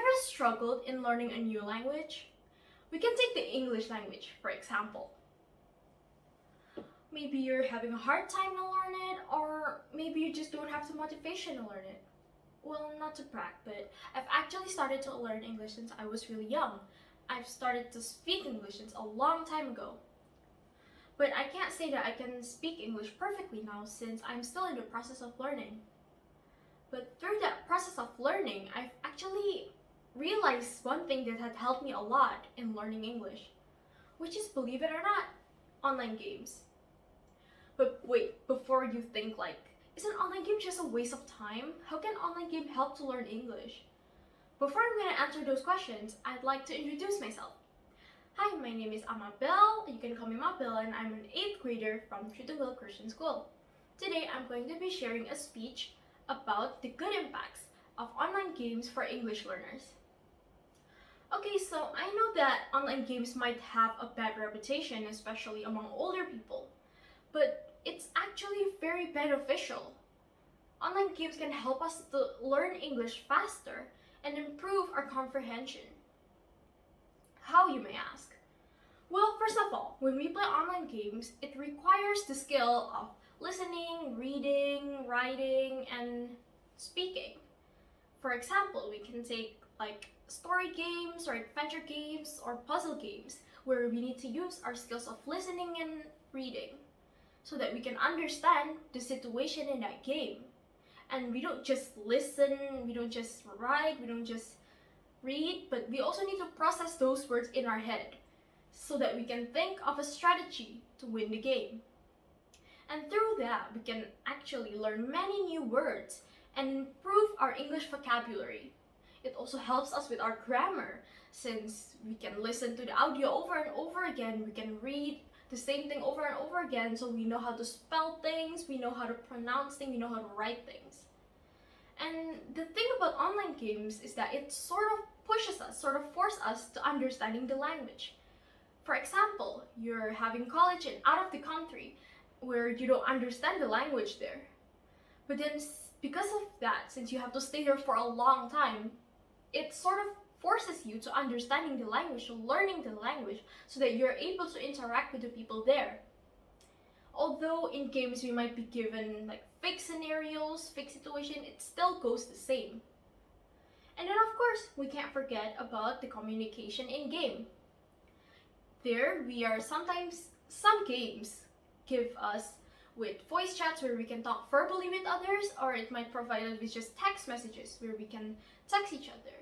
ever struggled in learning a new language? We can take the English language, for example. Maybe you're having a hard time to learn it, or maybe you just don't have the motivation to learn it. Well, not to brag, but I've actually started to learn English since I was really young. I've started to speak English since a long time ago. But I can't say that I can speak English perfectly now since I'm still in the process of learning. But through that process of learning, I've actually realized one thing that had helped me a lot in learning English, which is, believe it or not, online games. But wait, before you think like, is an online game just a waste of time? How can online game help to learn English? Before I'm going to answer those questions, I'd like to introduce myself. Hi, my name is Amabel. You can call me Amabel, and I'm an 8th grader from Tritunggal Christian School. Today, I'm going to be sharing a speech about the good impacts of online games for English learners. Okay, so I know that online games might have a bad reputation, especially among older people, but it's actually very beneficial. Online games can help us to learn English faster and improve our comprehension. How, you may ask? Well, first of all, when we play online games, it requires the skill of listening, reading, writing, and speaking. For example, we can take like story games or adventure games or puzzle games where we need to use our skills of listening and reading so that we can understand the situation in that game. And we don't just listen, we don't just write, we don't just read, but we also need to process those words in our head so that we can think of a strategy to win the game. And through that, we can actually learn many new words and improve our English vocabulary. It also helps us with our grammar, since we can listen to the audio over and over again, we can read the same thing over and over again, so we know how to spell things, we know how to pronounce things, we know how to write things. And the thing about online games is that it sort of pushes us, sort of forces us to understanding the language. For example, you're having college and out of the country where you don't understand the language there. But then because of that, since you have to stay there for a long time, it sort of forces you to understanding the language, to learning the language, so that you're able to interact with the people there. Although in games we might be given like fake scenarios, fake situation, it still goes the same. And then of course, we can't forget about the communication in game. There we are sometimes, some games give us with voice chats where we can talk verbally with others, or it might provide us with just text messages where we can text each other.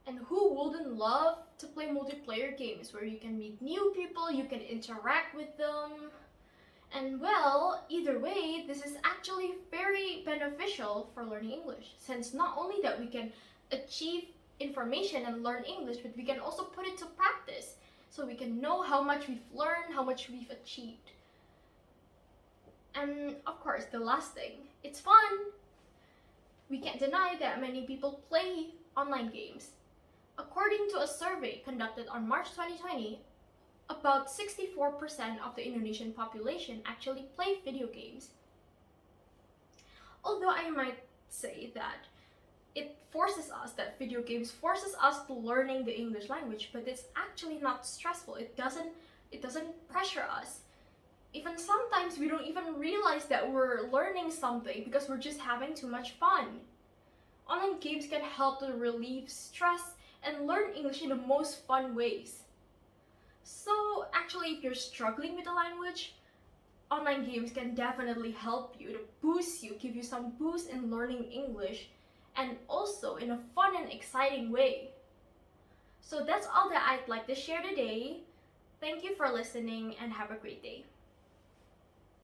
And who wouldn't love to play multiplayer games where you can meet new people, you can interact with them? And well, either way, this is actually very beneficial for learning English, since not only that we can achieve information and learn English, but we can also put it to practice, so we can know how much we've learned, how much we've achieved. And of course, the last thing, it's fun. We can't deny that many people play online games. According to a survey conducted on March 2020, about 64% of the Indonesian population actually play video games. Although I might say that video games forces us to learning the English language, but it's actually not stressful. It doesn't pressure us. Even sometimes we don't even realize that we're learning something because we're just having too much fun. Online games can help to relieve stress and learn English in the most fun ways. So actually, if you're struggling with the language, online games can definitely help you to boost you, give you some boost in learning English, and also in a fun and exciting way. So that's all that I'd like to share today. Thank you for listening and have a great day.